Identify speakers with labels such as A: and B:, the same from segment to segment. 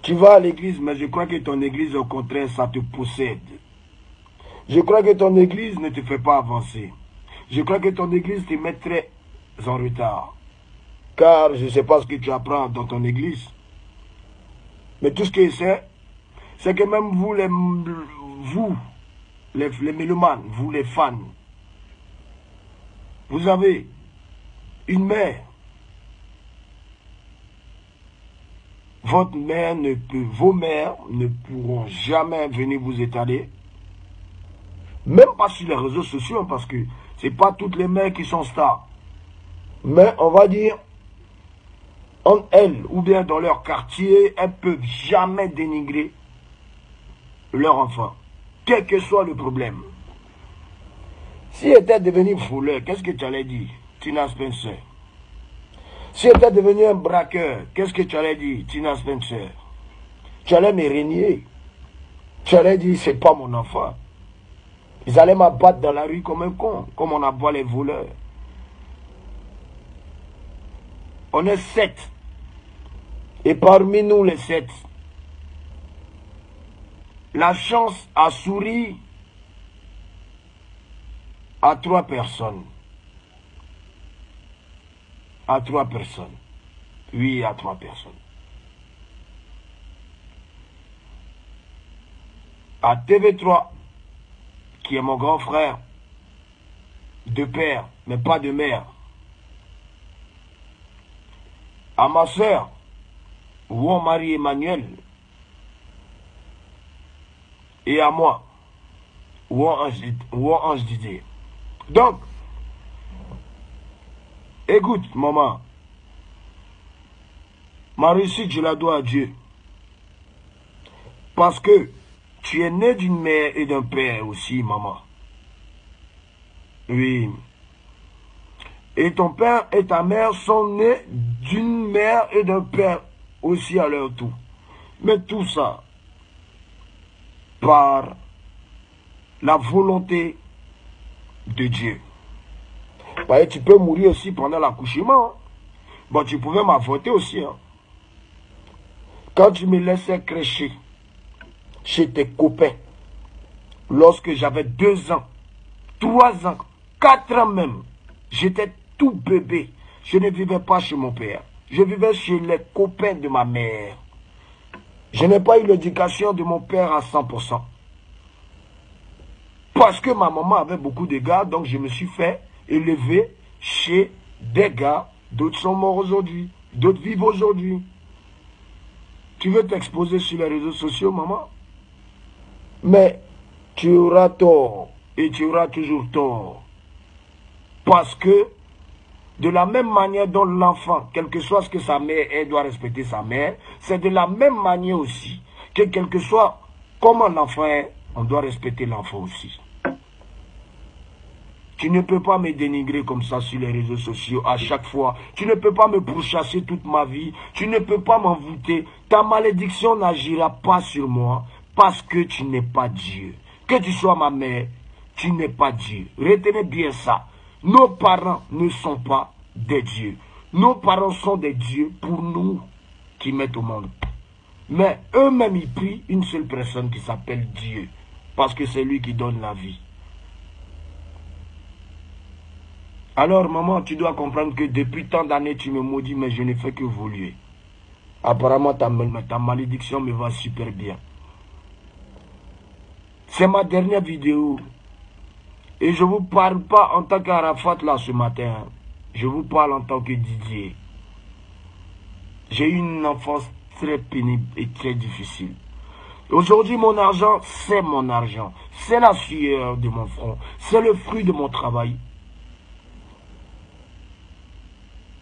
A: Tu vas à l'église, mais je crois que ton église, au contraire, ça te possède. Je crois que ton église ne te fait pas avancer. Je crois que ton église te met très en retard. Car je ne sais pas ce que tu apprends dans ton église. Mais tout ce que je sais, c'est que même vous, les mélomanes, vous les fans, vous avez une mère. Votre mère ne peut, vos mères ne pourront jamais venir vous étaler. Même pas sur les réseaux sociaux, parce que c'est pas toutes les mères qui sont stars. Mais on va dire, en elles, ou bien dans leur quartier, elles ne peuvent jamais dénigrer leur enfant. Quel que soit le problème. Si elle était devenu voleur, qu'est-ce que tu allais dire, Tina Spencer? Si elle était devenu un braqueur, qu'est-ce que tu allais dire, Tina Spencer? Tu allais me régner. Tu allais dire, c'est pas mon enfant. Ils allaient m'abattre dans la rue comme un con, comme on abat les voleurs. On est 7. Et parmi nous, les 7, la chance a souri à 3 personnes. À 3 personnes. Oui, à 3 personnes. À TV3, qui est mon grand frère, de père, mais pas de mère. À ma soeur, Won Marie-Emmanuel, et à moi, Won Ange Didier. Donc, écoute, maman, ma réussite, je la dois à Dieu. Parce que tu es né d'une mère et d'un père aussi, maman. Oui. Et ton père et ta mère sont nés d'une mère et d'un père aussi à leur tour. Mais tout ça, par la volonté de Dieu. Parce que tu peux mourir aussi pendant l'accouchement. Hein. Bon, tu pouvais m'avorter aussi. Hein. Quand tu me laissais crècher chez tes copains, lorsque j'avais 2 ans, 3 ans, 4 ans même, j'étais tout bébé. Je ne vivais pas chez mon père. Je vivais chez les copains de ma mère. Je n'ai pas eu l'éducation de mon père à 100%. Parce que ma maman avait beaucoup de gars, donc je me suis fait élever chez des gars. D'autres sont morts aujourd'hui. D'autres vivent aujourd'hui. Tu veux t'exposer sur les réseaux sociaux, maman? Mais tu auras tort. Et tu auras toujours tort. Parce que de la même manière dont l'enfant, quel que soit ce que sa mère est, doit respecter sa mère, c'est de la même manière aussi que quel que soit comment l'enfant est, on doit respecter l'enfant aussi. Tu ne peux pas me dénigrer comme ça sur les réseaux sociaux à chaque fois. Tu ne peux pas me pourchasser toute ma vie. Tu ne peux pas m'envoûter. Ta malédiction n'agira pas sur moi parce que tu n'es pas Dieu. Que tu sois ma mère, tu n'es pas Dieu. Retenez bien ça. Nos parents ne sont pas des dieux. Nos parents sont des dieux pour nous qui mettent au monde. Mais eux-mêmes, ils prient une seule personne qui s'appelle Dieu. Parce que c'est lui qui donne la vie. Alors, maman, tu dois comprendre que depuis tant d'années, tu me maudis, mais je ne fais que évoluer. Apparemment, ta malédiction me va super bien. C'est ma dernière vidéo. Et je ne vous parle pas en tant qu'Arafat là ce matin. Je vous parle en tant que Didier. J'ai eu une enfance très pénible et très difficile. Aujourd'hui, mon argent, c'est mon argent. C'est la sueur de mon front. C'est le fruit de mon travail.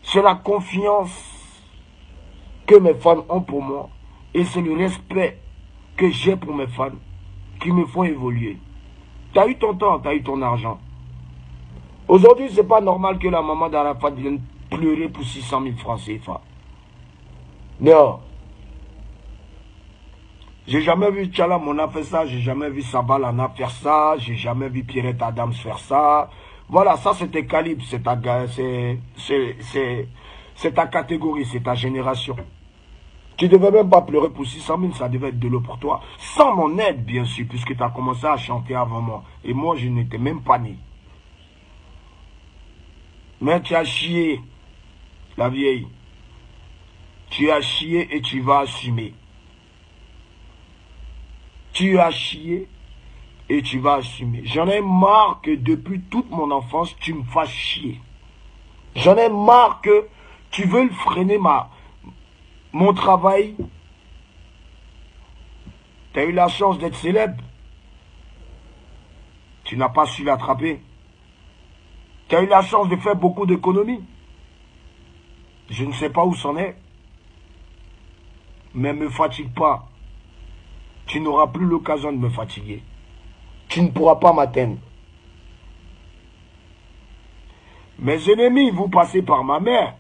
A: C'est la confiance que mes fans ont pour moi. Et c'est le respect que j'ai pour mes fans qui me font évoluer. Tu as eu ton temps, tu as eu ton argent. Aujourd'hui, ce n'est pas normal que la maman d'Arafat vienne pleurer pour 600 000 francs CFA. Non. J'ai jamais vu Tchala Mona faire ça, j'ai jamais vu Sabah Lana faire ça, j'ai jamais vu Pierrette Adams faire ça. Voilà, ça c'était calibre, c'est ta catégorie, c'est ta génération. Tu ne devais même pas pleurer pour 600 000, ça devait être de l'eau pour toi. Sans mon aide, bien sûr, puisque tu as commencé à chanter avant moi. Et moi, je n'étais même pas né. Mais tu as chié, la vieille. Tu as chié et tu vas assumer. Tu as chié et tu vas assumer. J'en ai marre que depuis toute mon enfance, tu me fasses chier. J'en ai marre que tu veux freiner mon travail. Tu as eu la chance d'être célèbre. Tu n'as pas su l'attraper. Tu as eu la chance de faire beaucoup d'économies. Je ne sais pas où c'en est. Mais ne me fatigue pas. Tu n'auras plus l'occasion de me fatiguer. Tu ne pourras pas m'atteindre. Mes ennemis, vous passez par ma mère.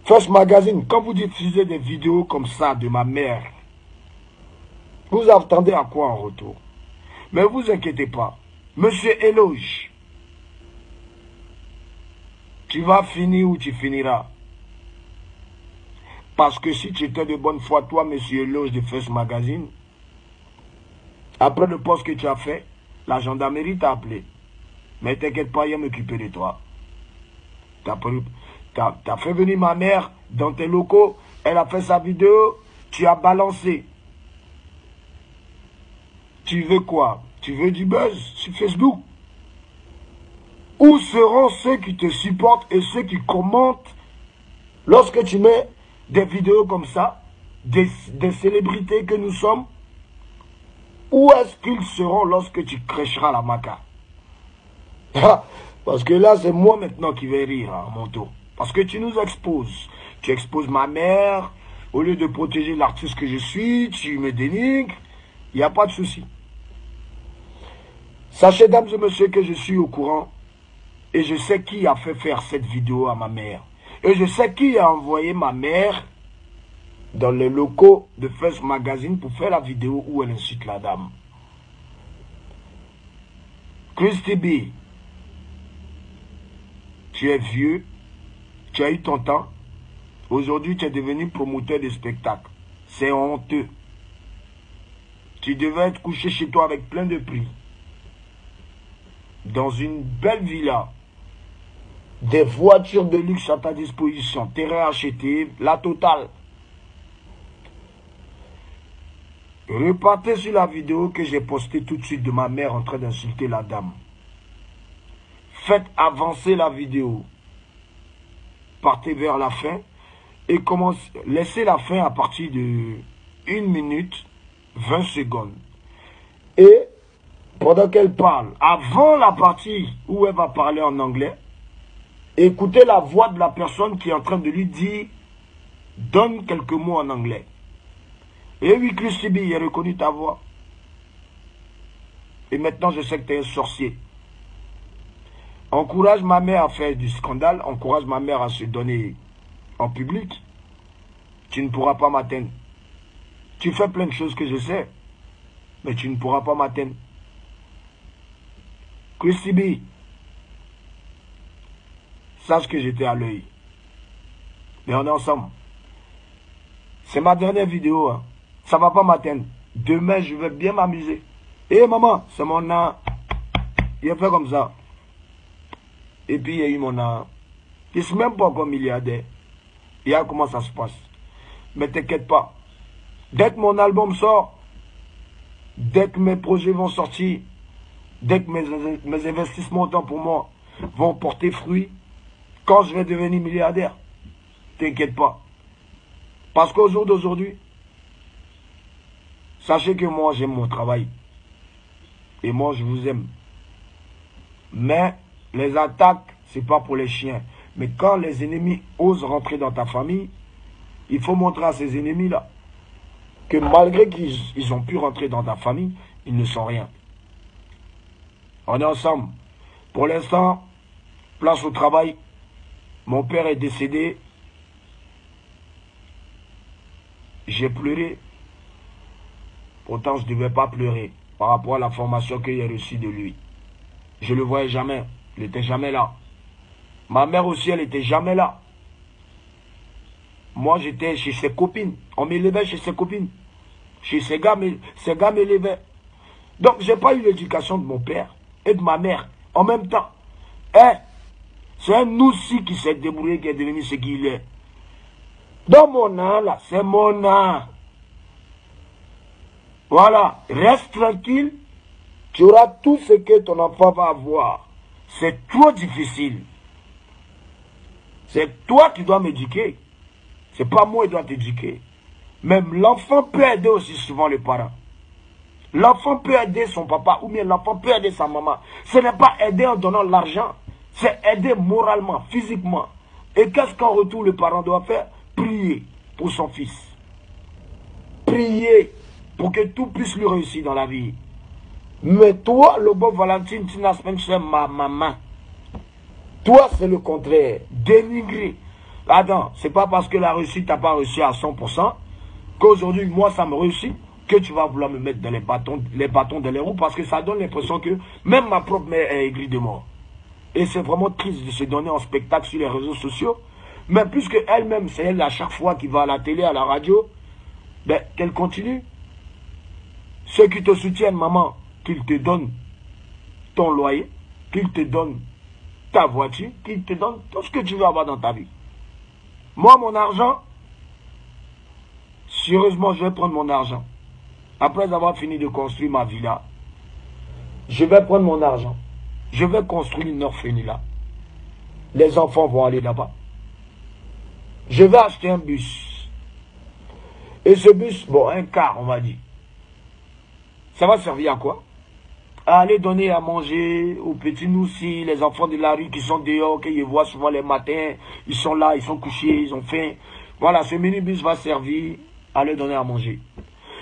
A: First Magazine, quand vous diffusez des vidéos comme ça de ma mère, vous attendez à quoi en retour? Mais vous inquiétez pas. Monsieur Éloge, tu vas finir où tu finiras. Parce que si tu étais de bonne foi, toi, monsieur Éloge de First Magazine, après le poste que tu as fait, la gendarmerie t'a appelé. Mais t'inquiète pas, il va m'occuper de toi. T'as fait venir ma mère dans tes locaux, elle a fait sa vidéo, tu as balancé. Tu veux quoi? Tu veux du buzz sur Facebook? Où seront ceux qui te supportent et ceux qui commentent lorsque tu mets des vidéos comme ça, des célébrités que nous sommes? Où est-ce qu'ils seront lorsque tu crècheras la maca? Parce que là, c'est moi maintenant qui vais rire à mon tour. Parce que tu nous exposes. Tu exposes ma mère. Au lieu de protéger l'artiste que je suis, tu me dénigres. Il n'y a pas de souci. Sachez, dames et messieurs, que je suis au courant. Et je sais qui a fait faire cette vidéo à ma mère. Et je sais qui a envoyé ma mère dans les locaux de First Magazine pour faire la vidéo où elle incite la dame. Christy B, tu es vieux, tu as eu ton temps. Aujourd'hui, tu es devenu promoteur de spectacles. C'est honteux. Tu devais être couché chez toi avec plein de prix. Dans une belle villa. Des voitures de luxe à ta disposition. Terrain acheté, la totale. Repartez sur la vidéo que j'ai postée tout de suite de ma mère en train d'insulter la dame. Faites avancer la vidéo. Partez vers la fin et laissez la fin à partir de 1 minute 20 secondes. Et pendant qu'elle parle, avant la partie où elle va parler en anglais, écoutez la voix de la personne qui est en train de lui dire « Donne quelques mots en anglais ». Et oui, Christy B, il a reconnu ta voix. Et maintenant, je sais que tu es un sorcier. Encourage ma mère à faire du scandale. Encourage ma mère à se donner en public. Tu ne pourras pas m'atteindre. Tu fais plein de choses que je sais. Mais tu ne pourras pas m'atteindre. Christy B, sache que j'étais à l'œil. Mais on est ensemble. C'est ma dernière vidéo. Hein. Ça ne va pas m'atteindre. Demain, je vais bien m'amuser. Eh maman, c'est mon âme. Il a fait comme ça. Et puis il y a eu mon âme. Je ne suis même pas encore milliardaire. Et là, comment ça se passe. Mais t'inquiète pas. Dès que mon album sort, dès que mes projets vont sortir, dès que mes investissements temps pour moi vont porter fruit, quand je vais devenir milliardaire, t'inquiète pas. Parce qu'au jour d'aujourd'hui, sachez que moi j'aime mon travail. Et moi je vous aime. Mais les attaques, c'est pas pour les chiens. Mais quand les ennemis osent rentrer dans ta famille, il faut montrer à ces ennemis-là que malgré qu'ils ont pu rentrer dans ta famille, ils ne sont rien. On est ensemble. Pour l'instant, place au travail. Mon père est décédé. J'ai pleuré. Pourtant, je ne devais pas pleurer par rapport à la formation que j'ai reçue de lui. Je ne le voyais jamais. Il n'était jamais là. Ma mère aussi, elle n'était jamais là. Moi, j'étais chez ses copines. On m'élevait chez ses copines. Chez ces gars m'élevaient. Donc, j'ai pas eu l'éducation de mon père et de ma mère en même temps. C'est un aussi qui s'est débrouillé, qui est devenu ce qu'il est. Dans mon âme, là, c'est mon âme. Voilà, reste tranquille. Tu auras tout ce que ton enfant va avoir. C'est trop difficile. C'est toi qui dois m'éduquer. C'est pas moi qui dois t'éduquer. Même l'enfant peut aider aussi souvent les parents. L'enfant peut aider son papa ou bien l'enfant peut aider sa maman. Ce n'est pas aider en donnant l'argent. C'est aider moralement, physiquement. Et qu'est-ce qu'en retour le parent doit faire? Prier pour son fils. Prier pour que tout puisse lui réussir dans la vie. Mais toi, le bon Valentine, tu n'as même chez ma maman. Toi, c'est le contraire. Dénigrer. Attends, c'est pas parce que la réussite n'a pas réussi à 100% qu'aujourd'hui, moi, ça me réussit, que tu vas vouloir me mettre dans les bâtons dans les roues, parce que ça donne l'impression que même ma propre mère est aigrie de moi. Et c'est vraiment triste de se donner en spectacle sur les réseaux sociaux. Mais puisque elle-même, c'est elle à chaque fois qui va à la télé, à la radio, ben, qu'elle continue. Ceux qui te soutiennent, maman, qu'ils te donnent ton loyer, qu'ils te donnent ta voiture, qu'ils te donnent tout ce que tu veux avoir dans ta vie. Moi, mon argent, sérieusement, je vais prendre mon argent. Après avoir fini de construire ma villa, je vais prendre mon argent. Je vais construire une orphelinat là. Les enfants vont aller là-bas. Je vais acheter un bus. Et ce bus, bon, un car, on va dire. Ça va servir à quoi? À aller donner à manger aux petits noussis, les enfants de la rue qui sont dehors, qu'ils voient souvent les matins. Ils sont là, ils sont couchés, ils ont faim. Voilà, ce minibus va servir à leur donner à manger.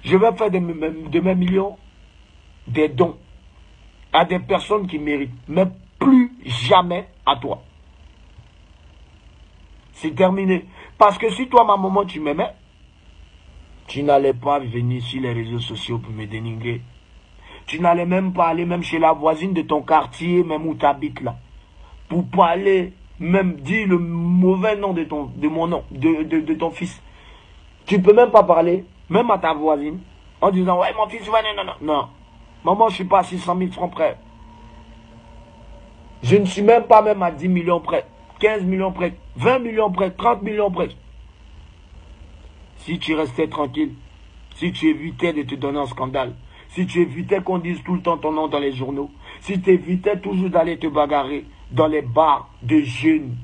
A: Je vais faire de mes millions des dons à des personnes qui méritent, mais plus jamais à toi. C'est terminé. Parce que si toi, ma maman, tu m'aimais, tu n'allais pas venir sur les réseaux sociaux pour me dénigrer. Tu n'allais même pas aller même chez la voisine de ton quartier, même où tu habites là, pour parler, même dire le mauvais nom de mon nom, de ton fils. Tu peux même pas parler, même à ta voisine, en disant, ouais, mon fils, ouais, non. Maman, je suis pas à 600 000 francs près. Je ne suis même pas même à 10 millions près, 15 millions près, 20 millions près, 30 millions près. Si tu restais tranquille, si tu évitais de te donner un scandale, si tu évitais qu'on dise tout le temps ton nom dans les journaux, si tu évitais toujours d'aller te bagarrer dans les bars de jeunes,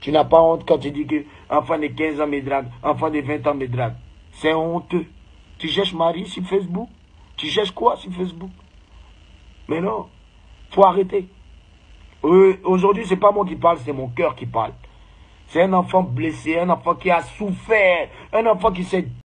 A: tu n'as pas honte quand tu dis que enfant de 15 ans me drague, enfant de 20 ans me drague. C'est honteux. Tu cherches mari sur Facebook? Tu cherches quoi sur Facebook? Mais non, faut arrêter. Aujourd'hui, c'est pas moi qui parle, c'est mon cœur qui parle. C'est un enfant blessé, un enfant qui a souffert, un enfant qui s'est